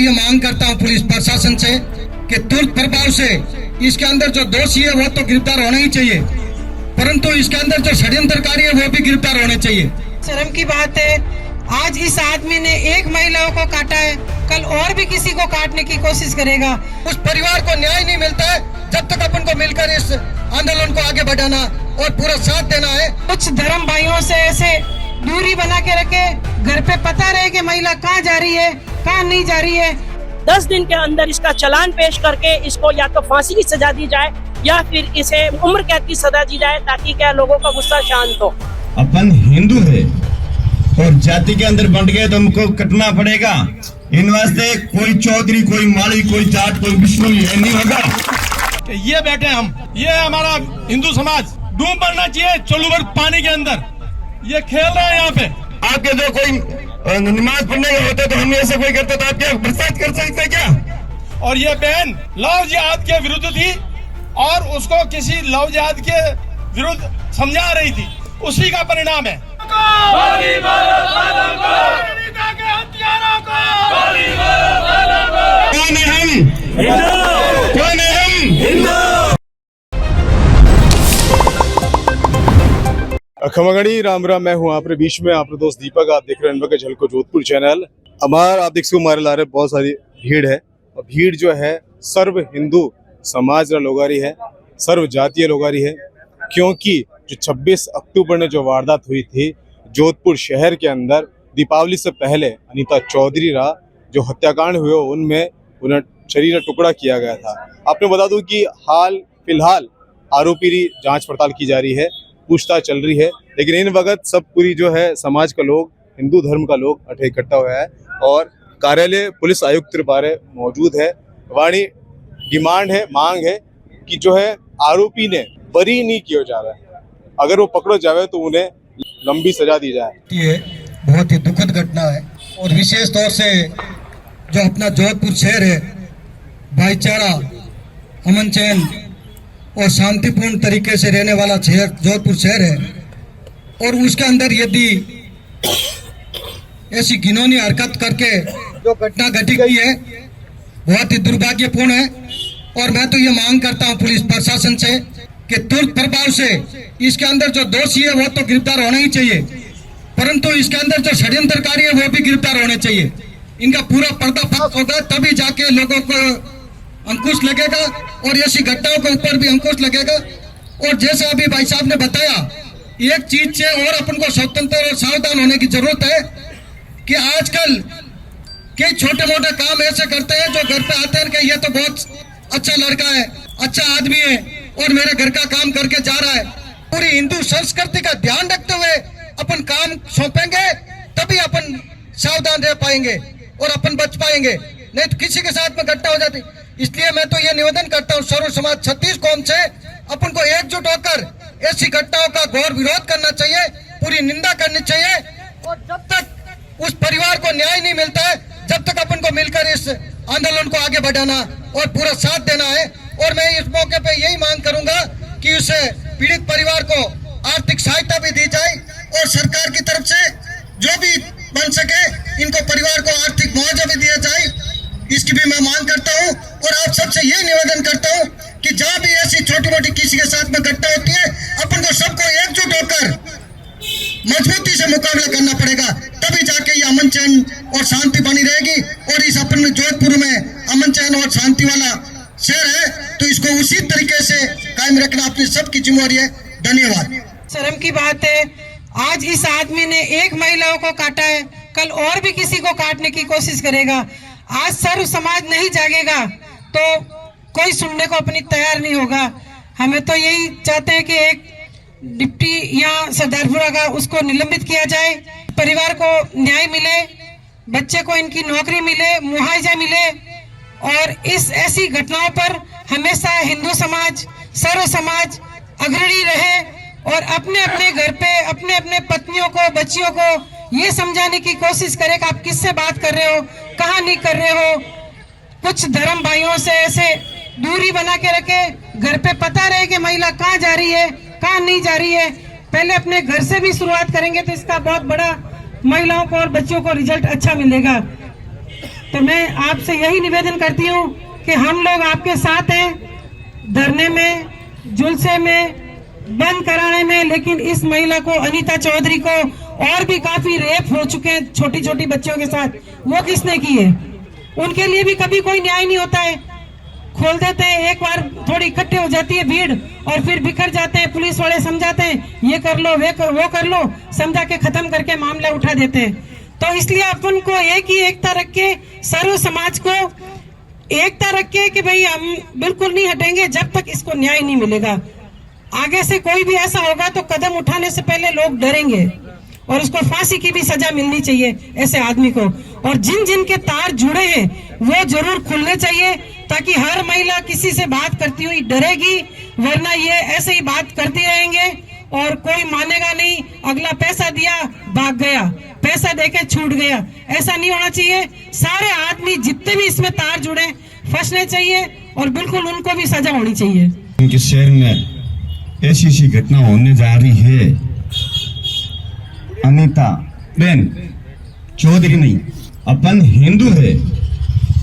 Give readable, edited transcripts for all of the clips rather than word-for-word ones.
ये मांग करता हूँ पुलिस प्रशासन से कि तुरंत प्रभाव से इसके अंदर जो दोषी है वो तो गिरफ्तार होना ही चाहिए, परंतु इसके अंदर जो षड्यंत्रकारी है वो भी गिरफ्तार होने चाहिए। शर्म की बात है, आज इस आदमी ने एक महिलाओं को काटा है, कल और भी किसी को काटने की कोशिश करेगा। उस परिवार को न्याय नहीं मिलता है जब तक अपन को मिलकर इस आंदोलन को आगे बढ़ाना और पूरा साथ देना है। कुछ धर्म भाइयों से ऐसे दूरी बना के रखे, घर पे पता रहे कि महिला कहाँ जा रही है कहाँ नहीं जा रही है। 10 दिन के अंदर इसका चालान पेश करके इसको या तो फांसी की सजा दी जाए या फिर इसे उम्र कैद की सजा दी जाए, ताकि क्या लोगों का गुस्सा शांत हो। अपन हिंदू है और जाति के अंदर बंट गए तो हमको कटना पड़ेगा। इन वास्ते कोई चौधरी, कोई माली, कोई जाट, कोई विष्णु ये नहीं होगा। ये बैठे हम, ये हमारा हिंदू समाज डूब मरना चाहिए चलूबर पानी के अंदर। ये खेल रहे हैं यहाँ पे। आपके जो कोई नमाज पढ़ने के होते तो हम ऐसे कोई करते तो आप क्या बरसात कर सकते क्या? और ये बहन लव जिहाद के विरुद्ध थी और उसको किसी लव जिहाद के विरुद्ध समझा रही थी, उसी का परिणाम है। कौन है हम? कौन है हम? खमगणी राम राम, मैं हूँ आपके बीच में आपका दोस्त दीपक। आप देख रहे हैं अनवर झलको जोधपुर चैनल। हमारा आप देख सकते हो हमारे लारे बहुत सारी भीड़ है और भीड़ जो है सर्व हिंदू समाज का लोगारी है, सर्व जातीय लोगारी है, क्योंकि जो 26 अक्टूबर ने जो वारदात हुई थी जोधपुर शहर के अंदर, दीपावली से पहले अनीता चौधरी रा जो हत्याकांड हुए उनमें उन्हें शरीर टुकड़ा किया गया था। आपने बता दूं कि हाल फिलहाल आरोपी की जांच पड़ताल की जा रही है, पूछताछ चल रही है, लेकिन इन वक्त सब पूरी जो है समाज का लोग, हिंदू धर्म का लोग अठे इकट्ठा हुआ है और कार्यालय पुलिस आयुक्त बारे मौजूद है। वाणी डिमांड है, मांग है कि जो है आरोपी ने बरी नहीं किया जा रहा है, अगर वो पकड़ो जावे तो उन्हें लंबी सजा दी जाए। ये बहुत ही दुखद घटना है और विशेष तौर से जो अपना जोधपुर शहर है, भाईचारा, अमन चैन और शांतिपूर्ण तरीके से रहने वाला शहर जोधपुर शहर है, और उसके अंदर यदि ऐसी घिनौनी हरकत करके जो घटना घटी गई है बहुत ही दुर्भाग्यपूर्ण है। और मैं तो ये मांग करता हूँ पुलिस प्रशासन से कि तुरंत प्रभाव से इसके अंदर जो दोषी है वो तो गिरफ्तार होना ही चाहिए, परंतु इसके अंदर जो षड्यंत्रकारी है वो भी गिरफ्तार होने चाहिए। इनका पूरा पर्दाफाश होगा तभी जाके लोगों को अंकुश लगेगा और ऐसी घटनाओं के ऊपर भी अंकुश लगेगा। और जैसे अभी भाई साहब ने बताया, एक चीज से और अपन को स्वतंत्र और सावधान होने की जरूरत है कि आजकल कई छोटे मोटे काम ऐसे करते हैं जो घर पे आते हैं कि ये तो बहुत अच्छा लड़का है, अच्छा आदमी है और मेरे घर का काम करके जा रहा है। पूरी हिंदू संस्कृति का ध्यान रखते हुए अपन काम सौंपेंगे तभी अपन सावधान रह पाएंगे और अपन बच पाएंगे, नहीं तो किसी के साथ में घटना हो जाती। इसलिए मैं तो ये निवेदन करता हूँ सर्व समाज 36 कौम से, अपन को एकजुट होकर ऐसी घटनाओं का घोर विरोध करना चाहिए, पूरी निंदा करनी चाहिए। और जब तक उस परिवार को न्याय नहीं मिलता है जब तक अपन को मिलकर इस आंदोलन को आगे बढ़ाना और पूरा साथ देना है। और मैं इस मौके पे यही मांग करूंगा कि उस पीड़ित परिवार को आर्थिक सहायता भी दी जाए और सरकार की तरफ से जो भी बन सके इनको परिवार को आर्थिक मुआवजा भी दिया जाए, इसकी भी मैं मांग करता हूं। और आप सबसे यही निवेदन करता हूं कि जहां भी ऐसी छोटी मोटी किसी के साथ में घटना होती है अपन को सबको एकजुट होकर मजबूती से मुकाबला करना पड़ेगा, तभी जाके ये अमन चैन और शांति बनी रहेगी। और इस अपन जोधपुर में अमन चैन और शांति वाला शहर है तो इसको उसी तरीके से कायम रखना अपनी सबकी जिम्मेवारी है। धन्यवाद। शर्म की बात है, आज इस आदमी ने एक महिलाओं को काटा है, कल और भी किसी को काटने की कोशिश करेगा। आज सर्व समाज नहीं जागेगा तो कोई सुनने को अपनी तैयार नहीं होगा। हमें तो यही चाहते हैं कि एक डिप्टी या सरदारपुरा का उसको निलंबित किया जाए, परिवार को न्याय मिले, बच्चे को इनकी नौकरी मिले, मुआवजा मिले। और इस ऐसी घटनाओं पर हमेशा हिंदू समाज, सर्व समाज अग्रणी रहे और अपने अपने घर पे अपने अपने पत्नियों को, बच्चियों को ये समझाने की कोशिश करे कि आप किससे बात कर रहे हो, कहाँ नहीं कर रहे हो। कुछ धर्म भाइयों से ऐसे दूरी बना के रखे, घर पे पता रहे कि महिला कहाँ जा रही है कहाँ नहीं जा रही है। पहले अपने घर से भी शुरुआत करेंगे तो इसका बहुत बड़ा महिलाओं को और बच्चों को रिजल्ट अच्छा मिलेगा। तो मैं आपसे यही निवेदन करती हूँ कि हम लोग आपके साथ हैं, धरने में, जुलसे में, बंद कराने में। लेकिन इस महिला को, अनीता चौधरी को, और भी काफी रेप हो चुके हैं छोटी छोटी बच्चियों के साथ, वो किसने किए? उनके लिए भी कभी कोई न्याय नहीं होता है। खोल देते हैं, एक बार थोड़ी इकट्ठे हो जाती है भीड़ और फिर बिखर जाते हैं। पुलिस वाले समझाते हैं ये कर लो, वो कर लो, समझा के खत्म करके मामला उठा देते हैं। तो इसलिए अपन को एक ही एकता रख के, सर्व समाज को एकता रख के कि भाई हम बिल्कुल नहीं हटेंगे जब तक इसको न्याय नहीं मिलेगा। आगे से कोई भी ऐसा होगा तो कदम उठाने से पहले लोग डरेंगे और उसको फांसी की भी सजा मिलनी चाहिए ऐसे आदमी को। और जिन जिन के तार जुड़े हैं वो जरूर खुलने चाहिए, ताकि हर महिला किसी से बात करती हुई डरेगी, वरना ये ऐसे ही बात करती रहेंगे और कोई मानेगा नहीं। अगला पैसा दिया, भाग गया, पैसा देके छूट गया, ऐसा नहीं होना चाहिए। सारे आदमी जितने भी इसमें तार जुड़े फंसने चाहिए और बिल्कुल उनको भी सजा होनी चाहिए। उनके शहर में ऐसी घटना होने जा रही है। अनीता बेन चौधरी नहीं, अपन हिंदू है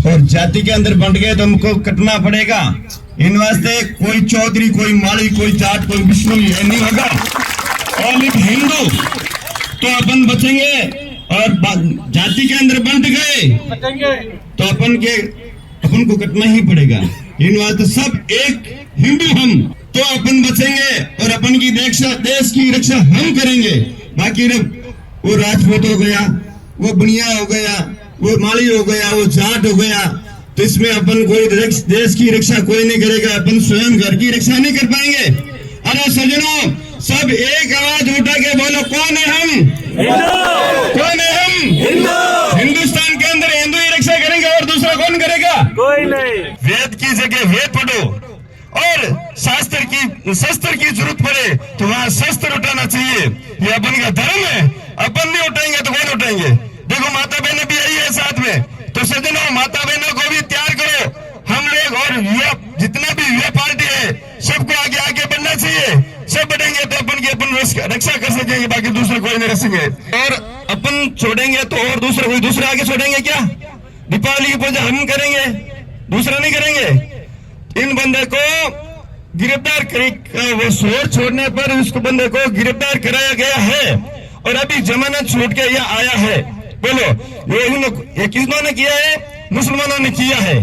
और जाति के अंदर बंट गए तो हमको कटना पड़ेगा। इन वास्ते कोई चौधरी, कोई माली, कोई जाट, कोई विष्णु ये नहीं होगा। और हिंदू तो अपन बचेंगे और जाति के अंदर बंट गए तो अपन को कटना ही पड़ेगा। इन वास्ते सब एक हिंदू हम तो अपन बचेंगे और अपन की देश की रक्षा हम करेंगे। बाकी वो राजपूत हो गया, वो बुनिया हो गया, वो माली हो गया, वो जाट हो गया, तो इसमें अपन कोई देश की रक्षा कोई नहीं करेगा। अपन स्वयं घर की रक्षा नहीं कर पाएंगे। अरे सज्जनों, सब एक आवाज उठा के बोलो, कौन है हम? कौन है हम? हिंदुस्तान के अंदर हिंदू ही रक्षा करेंगे और दूसरा कौन करेगा? कोई नहीं। वेद की जगह वेद पढ़ो और शस्त्र की जरूरत पड़े तो वहाँ शस्त्र उठाना चाहिए। ये अपन का धर्म है। अपन नहीं उठाएंगे तो कौन उठाएंगे? देखो माता बहनें भी आई है साथ में, तो सज्जनों माता बहनों को भी तैयार करो। हम लोग और युवा, जितना भी युवा पार्टी है, सबको आगे बढ़ना चाहिए। सब बढ़ेंगे तो अपन की रक्षा कर सकेंगे, बाकी दूसरे कोई नहीं रख सकेंगे। और अपन छोड़ेंगे तो और कोई दूसरे आगे छोड़ेंगे क्या? दीपावली की पूजा हम करेंगे, दूसरा नहीं करेंगे। इन बंदे को गिरफ्तार वो शोर छोड़ने पर उसको बंदे को गिरफ्तार कराया गया है और अभी जमानत छूट के यह आया है। बोलो ये किसने किया है? मुसलमानों ने किया है।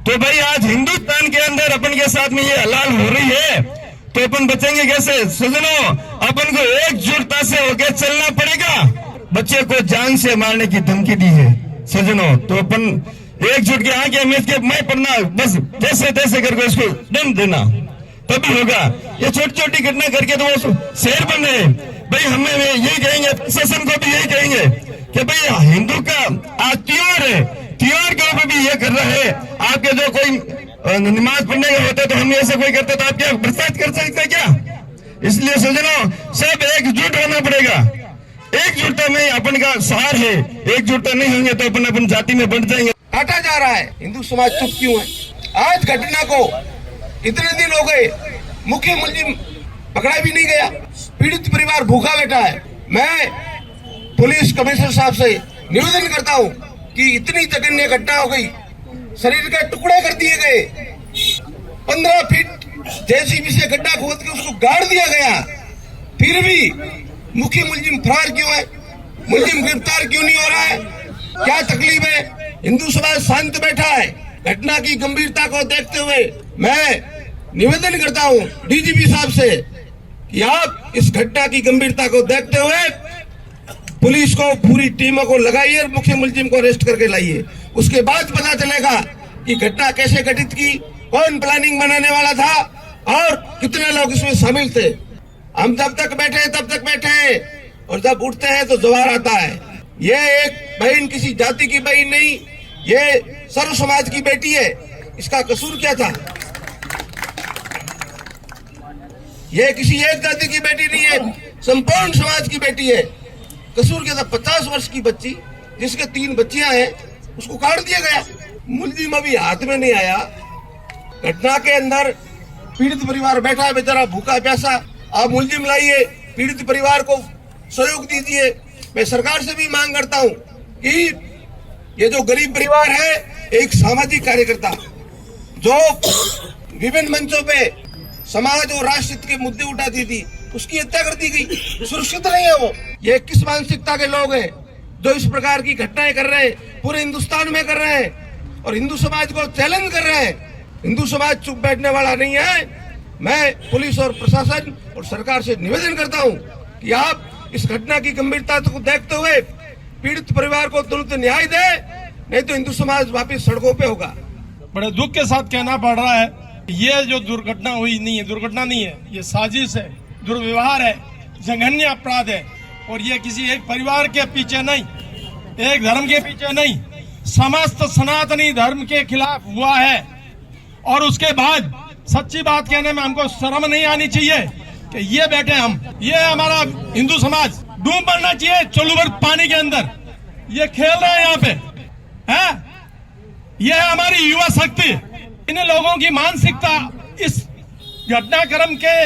तो भाई आज हिंदुस्तान के अंदर अपन के साथ में ये हलाल हो रही है तो अपन बचेंगे कैसे? सज्जनों, अपन को एकजुटता से होकर चलना पड़ेगा। बच्चे को जान से मारने की धमकी दी है सज्जनों, तो अपन एकजुट के आगे मैं पढ़ना, बस जैसे तैसे करके उसको दम देना, तभी होगा। ये छोटी छोटी घटना करके तो वो शेर बन रहे। भाई हमें यही कहेंगे, प्रशासन को भी यही कहेंगे कि भाई हिंदू का आज त्योहार है, त्योहार के ऊपर भी ये कर रहा है। आपके जो कोई नमाज पढ़ने के होते तो हम ऐसे कोई करते तो आप क्या बर्दाश्त कर सकते क्या? इसलिए सज्जनों, सब एकजुट होना पड़ेगा। एकजुटता में अपन का सहार है। एकजुटता नहीं होंगे तो अपन जाति में बढ़ जाएंगे। काटा जा रहा है। हिंदू समाज चुप क्यों है? आज घटना को इतने दिन हो गए, मुख्य मुलजिम पकड़ा भी नहीं गया, पीड़ित परिवार भूखा बैठा है। मैं पुलिस कमिश्नर साहब से निवेदन करता हूं कि इतनी जघन्य घटना हो गई, शरीर के टुकड़े कर दिए गए, 15 फीट जेसीबी से गड्ढा खोद के उसको गाड़ दिया गया, फिर भी मुख्य मुलजिम फरार क्यों है? मुलजिम गिरफ्तार क्यों नहीं हो रहा है? क्या तकलीफ है? हिंदू समाज शांत बैठा है। घटना की गंभीरता को देखते हुए मैं निवेदन करता हूं डीजीपी साहब से कि आप इस घटना की गंभीरता को देखते हुए पुलिस को, पूरी टीमों को लगाइए और मुख्य मुलजिम को अरेस्ट करके लाइए। उसके बाद पता चलेगा कि घटना कैसे घटित की, कौन प्लानिंग बनाने वाला था और कितने लोग इसमें शामिल थे। हम जब तक बैठे और जब उठते हैं तो जवार आता है। ये एक बहन किसी जाति की बहन नहीं, ये सर्व समाज की बेटी है। इसका कसूर क्या था? ये किसी एक जाति की बेटी नहीं है, संपूर्ण समाज की बेटी है। कसूर क्या था? 50 वर्ष की बच्ची जिसके 3 बच्चियां हैं, उसको काट दिया गया। मुलजिम अभी हाथ में नहीं आया। घटना के अंदर पीड़ित परिवार बैठा है बेचारा भूखा प्यासा। आप मुलजिम लाइए, पीड़ित परिवार को सहयोग दीजिए। मैं सरकार से भी मांग करता हूं कि ये जो गरीब परिवार है, एक सामाजिक कार्यकर्ता जो विभिन्न मंचों पे समाज और राष्ट्र हित के मुद्दे उठाती थी, उसकी हत्या कर दी गई। सुरक्षित नहीं है वो। ये किस मानसिकता के लोग हैं जो इस प्रकार की घटनाएं कर रहे हैं, पूरे हिंदुस्तान में कर रहे हैं और हिंदू समाज को चैलेंज कर रहे हैं। हिंदू समाज चुप बैठने वाला नहीं है। मैं पुलिस और प्रशासन और सरकार से निवेदन करता हूं कि आप इस घटना की गंभीरता को देखते हुए पीड़ित परिवार को तुरंत न्याय दे, नहीं तो हिंदू समाज वापस सड़कों पे होगा। बड़े दुख के साथ कहना पड़ रहा है, ये जो दुर्घटना हुई नहीं है, दुर्घटना नहीं है, ये साजिश है, दुर्व्यवहार है, जघन्य अपराध है। और ये किसी एक परिवार के पीछे नहीं, एक धर्म के पीछे नहीं, समस्त सनातनी धर्म के खिलाफ हुआ है। और उसके बाद सच्ची बात कहने में हमको शर्म नहीं आनी चाहिए कि ये बैठे हम, ये हमारा हिंदू समाज डूब मरना चाहिए चलूभर पानी के अंदर। ये खेल रहे हैं यहाँ पे, है ये है हमारी युवा शक्ति। इन लोगों की मानसिकता इस घटनाक्रम के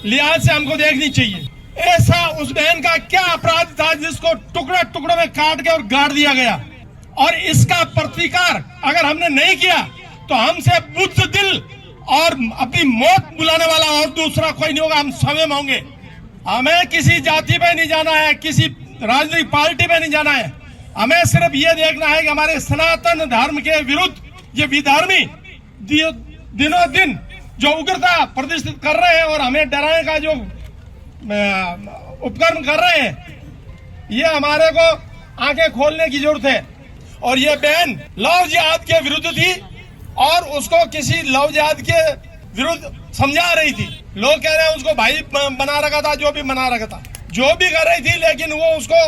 लिहाज से हमको देखनी चाहिए। ऐसा उस बहन का क्या अपराध था जिसको टुकड़े टुकड़ों में काट के और गाड़ दिया गया, और इसका प्रतिकार अगर हमने नहीं किया तो हमसे बुज़दिल और अपनी मौत बुलाने वाला और दूसरा कोई नहीं होगा, हम स्वयं होंगे। हमें किसी जाति पे नहीं जाना है, किसी राजनीतिक पार्टी पे नहीं जाना है। हमें सिर्फ ये देखना है कि हमारे सनातन धर्म के विरुद्ध ये विधर्मी दिनों दिन जो उग्रता प्रदर्शित कर रहे हैं और हमें डराने का जो उपक्रम कर रहे हैं, ये हमारे को आंखें खोलने की जरूरत है। और ये बहन लव जिहाद के विरुद्ध थी और उसको किसी लव जिहाद के विरुद्ध समझा रही थी। लोग कह रहे हैं उसको भाई बना रखा था, जो भी बना रखा था, जो भी कर रही थी, लेकिन वो उसको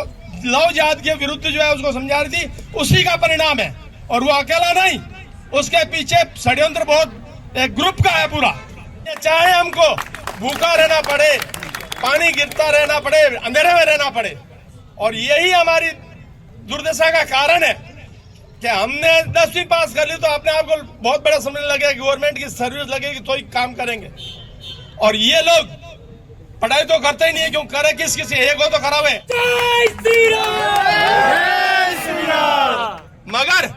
लव जिहाद के विरुद्ध जो है उसको समझा रही थी। उसी का परिणाम है। और वो अकेला नहीं, उसके पीछे षड्यंत्र बहुत एक ग्रुप का है पूरा। चाहे हमको भूखा रहना पड़े, पानी गिरता रहना पड़े, अंधेरे में रहना पड़े, और यही हमारी दुर्दशा का कारण है कि हमने 10वीं पास कर ली तो अपने आप को बहुत बड़ा समझने लगे, गवर्नमेंट की सर्विस लगेगी तो ही काम करेंगे। और ये लोग पढ़ाई तो करते ही नहीं है, क्यों करे किसी एक हो तो खराब है। मगर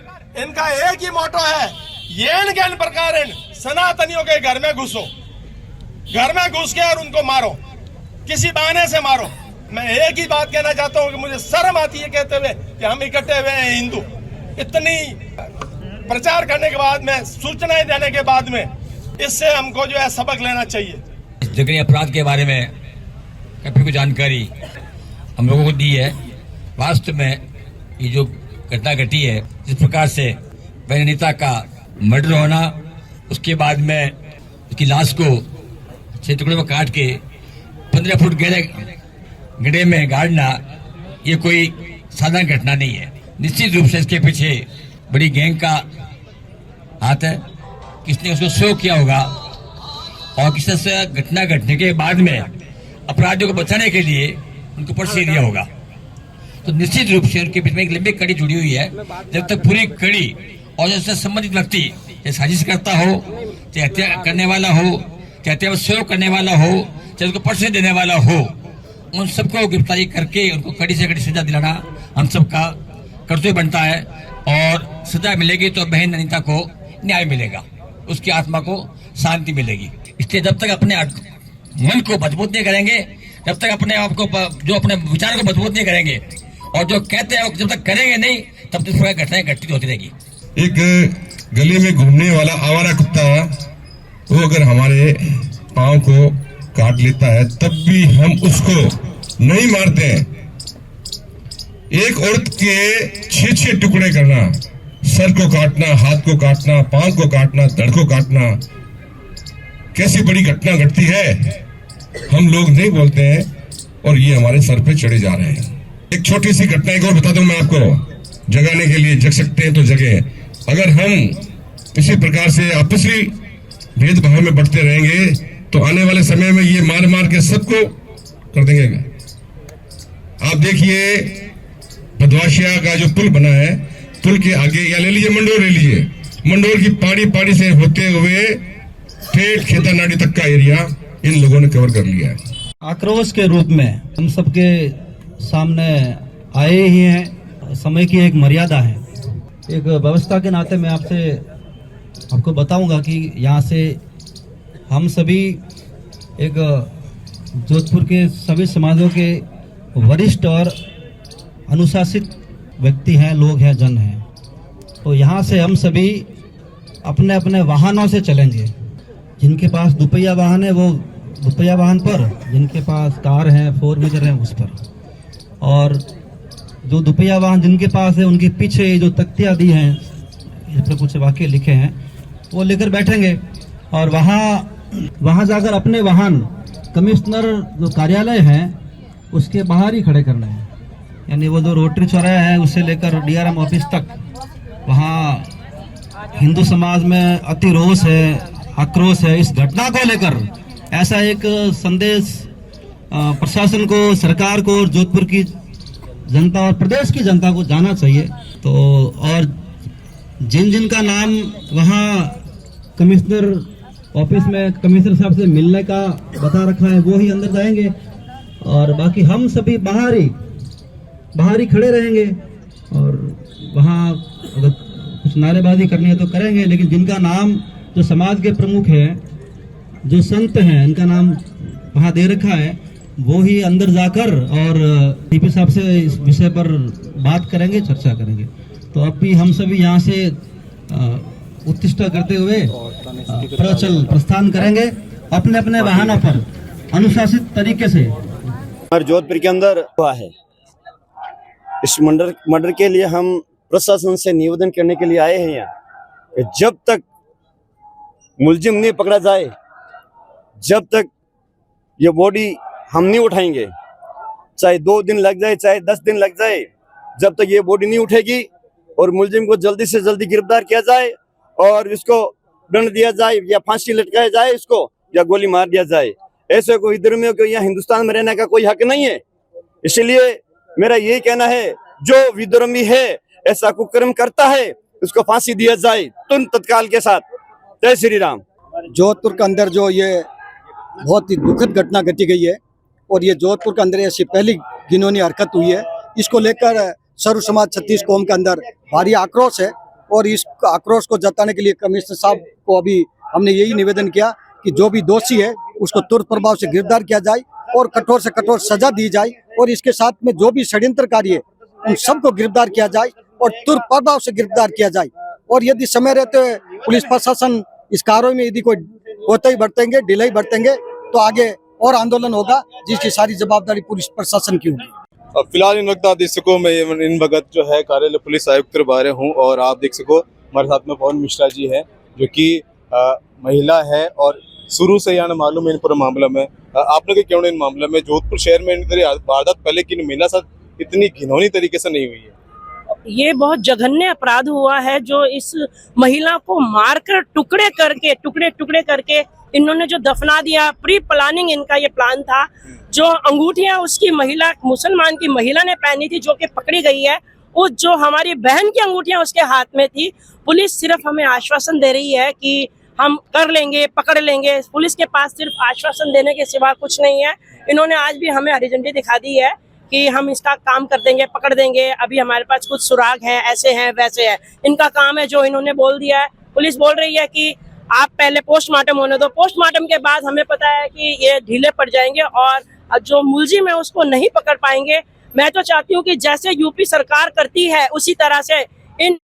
इनका एक ही मोटो है, येन ज्ञान प्रकार सनातनियों के घर में घुसो, घर में घुस के और उनको मारो, किसी बहाने से मारो। मैं एक ही बात कहना चाहता हूँ कि मुझे शर्म आती है कहते हुए कि हम इकट्ठे हुए हैं हिंदू। इतनी प्रचार करने के बाद में, सूचनाएं देने के बाद में, इससे हमको जो है सबक लेना चाहिए। जघन्य अपराध के बारे में काफी कुछ जानकारी हम लोगों को दी है। वास्तव में ये जो घटना घटी है, जिस प्रकार से बहन अनीता का मर्डर होना, उसके बाद में उसकी लाश को 6 टुकड़ों में काट के 15 फुट गड्ढे में गाड़ना, ये कोई साधारण घटना नहीं है। निश्चित रूप से इसके पीछे बड़ी गैंग का हाथ है। किसने उसको शो किया होगा और किस तरह से घटना घटने के बाद में अपराधियों को बचाने के लिए उनको पर्ची दिया होगा। तो निश्चित रूप से उनके बीच में एक लंबी कड़ी जुड़ी हुई है। जब तक पूरी कड़ी और उससे संबंधित व्यक्ति चाहे साजिश करता हो, चाहे हत्या करने वाला हो, चाहे हत्या में सहयोग करने वाला हो, चाहे उसको पर्ची देने वाला हो, उन सबको गिरफ्तारी करके उनको कड़ी से कड़ी सजा दिलाना हम सबका कर्तव्य बनता है। और सजा मिलेगी तो बहन अनीता को न्याय मिलेगा, उसकी आत्मा को शांति मिलेगी। इसलिए जब तक अपने मन को मजबूत नहीं करेंगे, जब तक अपने आप को, जो अपने विचार को मजबूत नहीं करेंगे और जो कहते हैं जब तक करेंगे नहीं, तब तक घटनाएं घटित होती रहेगी। एक गली में घूमने वाला आवारा कुत्ता, वो अगर हमारे पाँव को काट लेता है तब भी हम उसको नहीं मारते हैं। एक औरत के 6 टुकड़े करना, सर को काटना, हाथ को काटना, पांव को काटना, धड़ को काटना, कैसी बड़ी घटना घटती है, हम लोग नहीं बोलते हैं और ये हमारे सर पे चढ़े जा रहे हैं। एक छोटी सी घटना एक और बता दूं मैं आपको, जगाने के लिए, जग सकते हैं तो जगे। अगर हम इसी प्रकार से आपसी भेदभाव में बढ़ते रहेंगे तो आने वाले समय में ये मार मार के सबको कर देंगे। आप देखिए भदवाशिया का जो पुल बना है, पुल के आगे, या ले लीजिए मंडोर, ले लीजिए मंडोर की पहाड़ी पहाड़ी से होते हुए ठेठ खेतानाड़ी तक का एरिया इन लोगों ने कवर कर लिया है। आक्रोश के रूप में हम सबके सामने आए ही हैं। समय की एक मर्यादा है एक व्यवस्था के नाते मैं आपको बताऊंगा कि यहाँ से हम सभी एक जोधपुर के सभी समाजों के वरिष्ठ और अनुशासित व्यक्ति हैं, लोग हैं, जन हैं। तो यहाँ से हम सभी अपने अपने वाहनों से चलेंगे। जिनके पास दुपहिया वाहन है वो दुपहिया वाहन पर, जिनके पास कार है, 4 व्हीलर है, उस पर। और जो दुपहिया वाहन जिनके पास है उनके पीछे जो तख्तियाँ दी हैं, इस पर कुछ वाक्य लिखे हैं, वो लेकर बैठेंगे और वहाँ जाकर अपने वाहन कमिश्नर जो कार्यालय है उसके बाहर ही खड़े करने हैं। यानी वो जो रोटरी चौराहा है उससे लेकर DRM ऑफिस तक, वहाँ हिंदू समाज में अति रोष है, आक्रोश है इस घटना को लेकर। ऐसा एक संदेश प्रशासन को, सरकार को और जोधपुर की जनता और प्रदेश की जनता को जाना चाहिए। तो और जिन का नाम वहाँ कमिश्नर ऑफिस में कमिश्नर साहब से मिलने का बता रखा है वो ही अंदर जाएंगे और बाकी हम सभी बाहर ही खड़े रहेंगे। और वहाँ अगर कुछ नारेबाजी करनी है तो करेंगे, लेकिन जिनका नाम जो समाज के प्रमुख हैं, जो संत हैं, इनका नाम वहाँ दे रखा है, वो ही अंदर जाकर और DP साहब से इस विषय पर बात करेंगे, चर्चा करेंगे। तो अब भी हम सभी यहाँ से उत्तिष्ठा करते हुए प्रस्थान करेंगे अपने अपने वाहनों पर अनुशासित तरीके से। हमारे जोधपुर के अंदर हुआ है, इस मर्डर के लिए हम प्रशासन से निवेदन करने के लिए आए हैं यहाँ कि जब तक मुलजिम नहीं पकड़ा जाए, जब तक ये बॉडी हम नहीं उठाएंगे, चाहे 2 दिन लग जाए, चाहे 10 दिन लग जाए, जब तक ये बॉडी नहीं उठेगी और मुलजिम को जल्दी से जल्दी गिरफ्तार किया जाए और इसको दंड दिया जाए या फांसी लटकाया जाए इसको या गोली मार दिया जाए। ऐसे कोई धर्मियों को यहाँ हिंदुस्तान में रहने का कोई हक नहीं है। इसलिए मेरा यही कहना है, जो विधर्मी है, ऐसा कुकर्म करता है, उसको फांसी दिया जाए तुरंत तत्काल के साथ। जय श्री राम। जोधपुर के अंदर जो ये बहुत ही दुखद घटना घटी गई है और ये जोधपुर के अंदर ऐसी पहली घिनौनी हरकत हुई है, इसको लेकर सर्व समाज 36 कौम के अंदर भारी आक्रोश है। और इस आक्रोश को जताने के लिए कमिश्नर साहब को अभी हमने यही निवेदन किया कि जो भी दोषी है उसको तुरंत प्रभाव से गिरफ्तार किया जाए और कठोर से कठोर सजा दी जाए और इसके साथ में जो भी षड्यंत्रकारी है उन सबको गिरफ्तार किया जाए और तुरंत प्रभाव से गिरफ्तार किया जाए। और यदि समय रहते हुए पुलिस प्रशासन इस कार्य में यदि कोई कोताही बरतेंगे, ढिलाई बरतेंगे तो आगे और आंदोलन होगा, जिसकी सारी जवाबदारी पुलिस प्रशासन की होगी। फिलहाल इन वक्त आप देख सको मैं इन वक्त जो है कार्यालय पुलिस आयुक्त बारे हूँ और आप देख सको हमारे साथ में पवन मिश्रा जी है जो कि महिला है और शुरू से यहाँ मालूम है इन पूरे मामला में आप लोग क्यों इन मामले में जोधपुर शहर में वारदात पहले की महिला साथ इतनी घिनौनी तरीके से नहीं हुई है। ये बहुत जघन्य अपराध हुआ है जो इस महिला को मारकर टुकड़े करके इन्होंने जो दफना दिया। प्री प्लानिंग इनका ये प्लान था। जो अंगूठियां उसकी महिला, मुसलमान की महिला ने पहनी थी जो कि पकड़ी गई है, वो जो हमारी बहन की अंगूठियां उसके हाथ में थी। पुलिस सिर्फ हमें आश्वासन दे रही है कि हम कर लेंगे, पकड़ लेंगे। पुलिस के पास सिर्फ आश्वासन देने के सिवा कुछ नहीं है। इन्होंने आज भी हमें हरी झंडी दिखा दी है कि हम इसका काम कर देंगे, पकड़ देंगे। अभी हमारे पास कुछ सुराग हैं, ऐसे हैं, वैसे हैं। इनका काम है जो इन्होंने बोल दिया है। पुलिस बोल रही है कि आप पहले पोस्टमार्टम होने दो, पोस्टमार्टम के बाद हमें पता है कि ये ढीले पड़ जाएंगे और जो मुलजिम है उसको नहीं पकड़ पाएंगे। मैं तो चाहती हूँ कि जैसे यूपी सरकार करती है उसी तरह से इन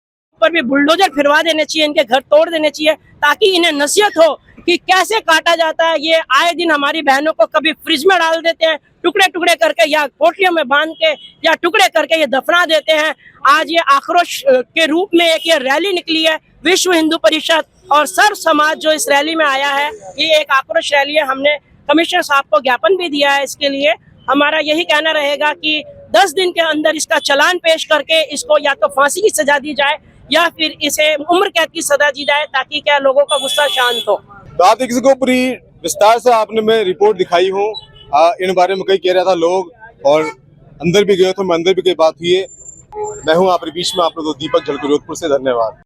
पर भी बुलडोजर फिरवा देने चाहिए, इनके घर तोड़ देने चाहिए ताकि इन्हें नसीहत हो कि कैसे काटा जाता है। ये आए दिन हमारी बहनों को कभी फ्रिज में डाल देते हैं टुकड़े करके, या पोटलियों में बांध के, या टुकड़े करके ये दफना देते हैं। आज ये आक्रोश के रूप में एक ये रैली निकली है। विश्व हिंदू परिषद और सर्व समाज जो इस रैली में आया है, ये एक आक्रोश रैली है। हमने कमिश्नर साहब को ज्ञापन भी दिया है। इसके लिए हमारा यही कहना रहेगा कि 10 दिन के अंदर इसका चालान पेश करके इसको या तो फांसी की सजा दी जाए या फिर इसे उम्र कैद की सजा दी जाए ताकि क्या लोगों का गुस्सा शांत हो। तो आप किसी को पूरी विस्तार से आपने मैं रिपोर्ट दिखाई हूँ। इन बारे में कई कह रहा था लोग और अंदर भी गए थे, मैं अंदर भी कई बात हुई है। मैं हूँ आप बीच में आप लोग दीपक झलको जोधपुर से। धन्यवाद।